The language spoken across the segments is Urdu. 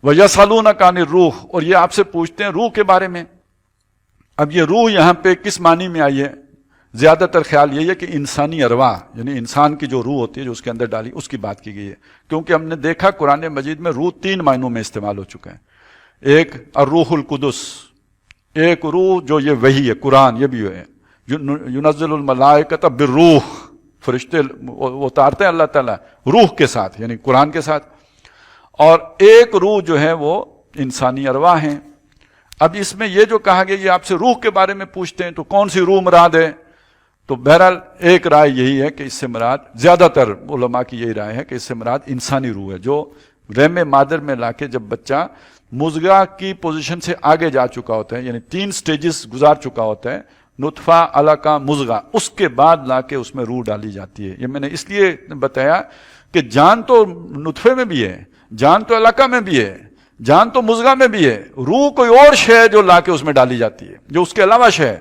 وَيَسْأَلُونَكَ عَنِ الرُّوحِ، اور یہ آپ سے پوچھتے ہیں روح کے بارے میں۔ اب یہ روح یہاں پہ کس معنی میں آئی ہے؟ زیادہ تر خیال یہی ہے کہ انسانی ارواح، یعنی انسان کی جو روح ہوتی ہے جو اس کے اندر ڈالی، اس کی بات کی گئی ہے، کیونکہ ہم نے دیکھا قرآن مجید میں روح 3 معنوں میں استعمال ہو چکا ہے۔ ایک الروح القدس، ایک روح جو یہ وحی ہے، قرآن یہ بھی ہے، ینزل الملائکۃ بالروح، فرشتے وہ اتارتے ہیں اللہ تعالیٰ روح کے ساتھ، یعنی قرآن کے ساتھ، اور ایک روح جو ہے وہ انسانی ارواح ہیں۔ اب اس میں یہ جو کہا گیا یہ آپ سے روح کے بارے میں پوچھتے ہیں، تو کون سی روح مراد ہے؟ تو بہرحال ایک رائے یہی ہے کہ اس سے مراد، زیادہ تر علماء کی یہی رائے ہے کہ اس سے مراد انسانی روح ہے، جو رحم مادر میں لا کے جب بچہ مضغہ کی پوزیشن سے آگے جا چکا ہوتا ہے، یعنی 3 سٹیجز گزار چکا ہوتا ہے، نطفہ، علقہ، مضغہ، اس کے بعد لا کے اس میں روح ڈالی جاتی ہے۔ یہ میں نے اس لیے بتایا کہ جان تو نطفے میں بھی ہے، جان تو علقہ میں بھی ہے، جان تو مضغہ میں بھی ہے، روح کوئی اور شے ہے جو لا کے اس میں ڈالی جاتی ہے، جو اس کے علاوہ شے ہے،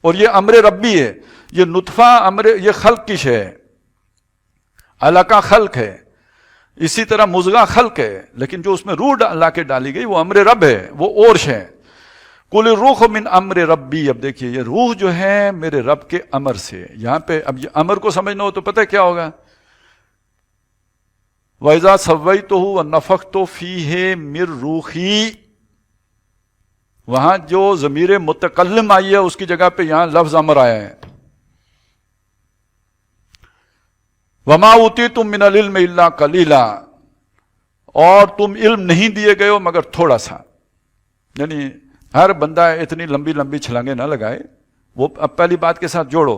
اور یہ امر ربی ہے۔ یہ نطفہ یہ خلق کی شے ہے، علقہ خلق ہے، اسی طرح مضغہ خلق ہے، لیکن جو اس میں روح لا کے ڈالی گئی وہ امر رب ہے، وہ اور شے ہے۔ قل الروح من امر ربی، اب دیکھیے یہ روح جو ہے میرے رب کے امر سے، یہاں پہ اب یہ امر کو سمجھنا ہو تو پتہ کیا ہوگا؟ وَإِذَا سَوَّيْتُهُ وَنَفَخْتُ فِيهِ مِن رُوحِي، وہاں جو ضمیر متکلم آئی ہے اس کی جگہ پہ یہاں لفظ امر آیا ہے۔ وَمَا أُوتِيتُم مِّنَ الْعِلْمِ إِلَّا قَلِيلًا، اور تم علم نہیں دیے گئے ہو مگر تھوڑا سا، یعنی ہر بندہ اتنی لمبی لمبی چھلانگیں نہ لگائے۔ وہ اب پہلی بات کے ساتھ جوڑو،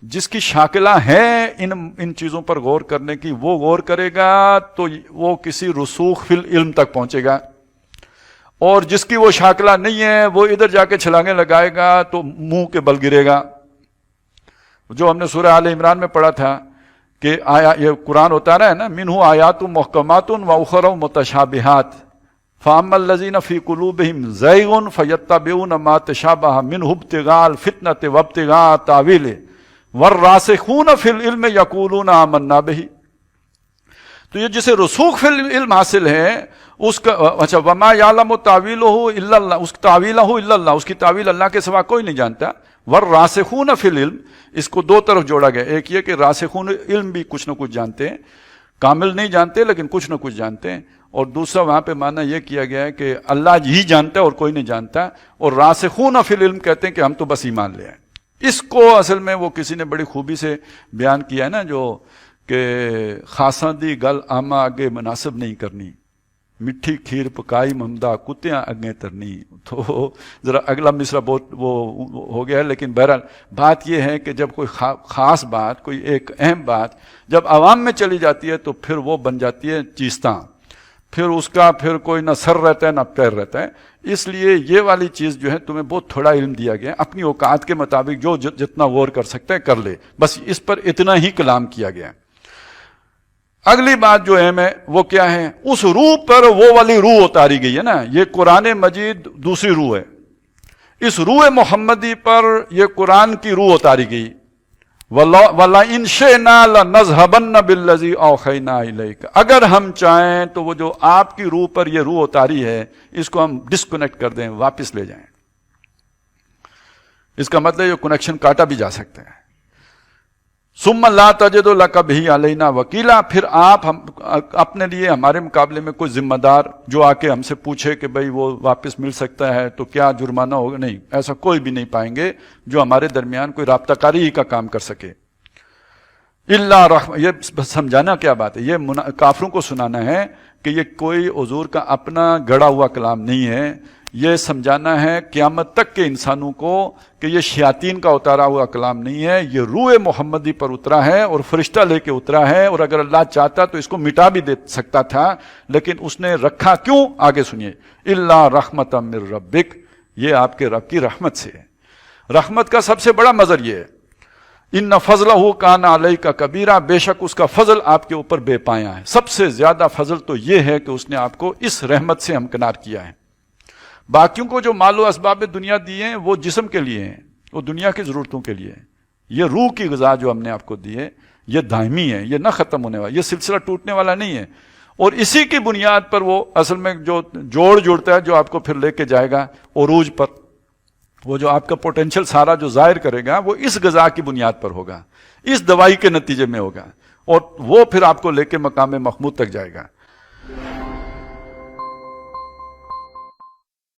جس کی شاکلہ ہے ان چیزوں پر غور کرنے کی، وہ غور کرے گا تو وہ کسی رسوخ فی العلم تک پہنچے گا، اور جس کی وہ شاکلہ نہیں ہے وہ ادھر جا کے چھلانگیں لگائے گا تو منہ کے بل گرے گا۔ جو ہم نے سورہ آل عمران میں پڑھا تھا کہ یہ قرآن ہوتا رہا ہے نا، منہ آیات محکمات و اخر متشابہات فاما الذین فی قلوبہم زیغ فیتبعون ما تشابہ منہ ابتغاء الفتنۃ وابتغاء تاویلہ والراسخون فی العلم یقولون آمنا بہ۔ تو یہ جسے رسوخ فی العلم حاصل ہے اس کا، اچھا، وما یعلم تاویلہ الا اللہ، اس تاویلہ الا اللہ، اس کی تاویل اللہ کے سوا کوئی نہیں جانتا۔ والراسخون فی العلم، اس کو 2 طرف جوڑا گیا، ایک یہ کہ راسخون علم بھی کچھ نہ کچھ جانتے ہیں، کامل نہیں جانتے لیکن کچھ نہ کچھ جانتے ہیں، اور دوسرا وہاں پہ معنی یہ کیا گیا ہے کہ اللہ ہی جانتا ہے اور کوئی نہیں جانتا، اور راسخون فی العلم کہتے ہیں کہ ہم تو بس ایمان لے آئے۔ اس کو اصل میں وہ کسی نے بڑی خوبی سے بیان کیا ہے نا، جو کہ خاصاں دی گل آما آگے مناسب نہیں کرنی، مٹھی کھیر پکائی ممدہ کتیاں اگیں ترنی۔ تو ذرا اگلا مصرع بہت وہ ہو گیا ہے، لیکن بہرحال بات یہ ہے کہ جب کوئی خاص بات، کوئی ایک اہم بات جب عوام میں چلی جاتی ہے تو پھر وہ بن جاتی ہے چیستاں، پھر اس کا پھر کوئی نہ سر رہتا ہے نہ پیر رہتا ہے۔ اس لیے یہ والی چیز جو ہے تمہیں بہت تھوڑا علم دیا گیا ہے، اپنی اوقات کے مطابق جو جتنا غور کر سکتا ہے کر لے، بس اس پر اتنا ہی کلام کیا گیا ہے۔ اگلی بات جو اہم ہے وہ کیا ہے؟ اس روح پر وہ والی روح اتاری گئی ہے نا، یہ قرآن مجید دوسری روح ہے، اس روح محمدی پر یہ قرآن کی روح اتاری گئی۔ وَلَئِن شِئْنَا لَنَذْهَبَنَّ بِالَّذِي أَوْحَيْنَا إِلَيْكَ، اگر ہم چاہیں تو وہ جو آپ کی روح پر یہ روح اتاری ہے اس کو ہم ڈسکنیکٹ کر دیں، واپس لے جائیں۔ اس کا مطلب یہ کنیکشن کاٹا بھی جا سکتا ہے۔ ثم لا تجد لك به علينا وکیلا، پھر آپ ہم اپنے لیے ہمارے مقابلے میں کوئی ذمہ دار جو آ کے ہم سے پوچھے کہ بھئی وہ واپس مل سکتا ہے تو کیا جرمانہ ہوگا، نہیں، ایسا کوئی بھی نہیں پائیں گے جو ہمارے درمیان کوئی رابطہ کاری کا کام کر سکے۔ الا رحم، یہ سمجھانا کیا بات ہے، یہ کافروں کو سنانا ہے کہ یہ کوئی حضور کا اپنا گڑا ہوا کلام نہیں ہے، یہ سمجھانا ہے قیامت تک کے انسانوں کو کہ یہ شیاطین کا اتارا ہوا کلام نہیں ہے، یہ روح محمدی پر اترا ہے اور فرشتہ لے کے اترا ہے، اور اگر اللہ چاہتا تو اس کو مٹا بھی دے سکتا تھا، لیکن اس نے رکھا کیوں؟ آگے سنیے، الا رحمۃ من ربک، یہ آپ کے رب کی رحمت سے ہے۔ رحمت کا سب سے بڑا مظہر یہ ہے، ان فضلہ کان علیک کبیرہ، بے شک اس کا فضل آپ کے اوپر بے پایا ہے۔ سب سے زیادہ فضل تو یہ ہے کہ اس نے آپ کو اس رحمت سے ہمکنار کیا ہے۔ باقیوں کو جو مال و اسباب دنیا دیے ہیں وہ جسم کے لیے ہیں، وہ دنیا کی ضرورتوں کے لیے ہیں۔ یہ روح کی غذا جو ہم نے آپ کو دی ہے یہ دائمی ہے، یہ نہ ختم ہونے والا، یہ سلسلہ ٹوٹنے والا نہیں ہے۔ اور اسی کی بنیاد پر وہ اصل میں جو جوڑ جڑتا ہے جو آپ کو پھر لے کے جائے گا عروج پر، وہ جو آپ کا پوٹینشیل سارا جو ظاہر کرے گا وہ اس غذا کی بنیاد پر ہوگا، اس دوائی کے نتیجے میں ہوگا، اور وہ پھر آپ کو لے کے مقام محمود تک جائے گا۔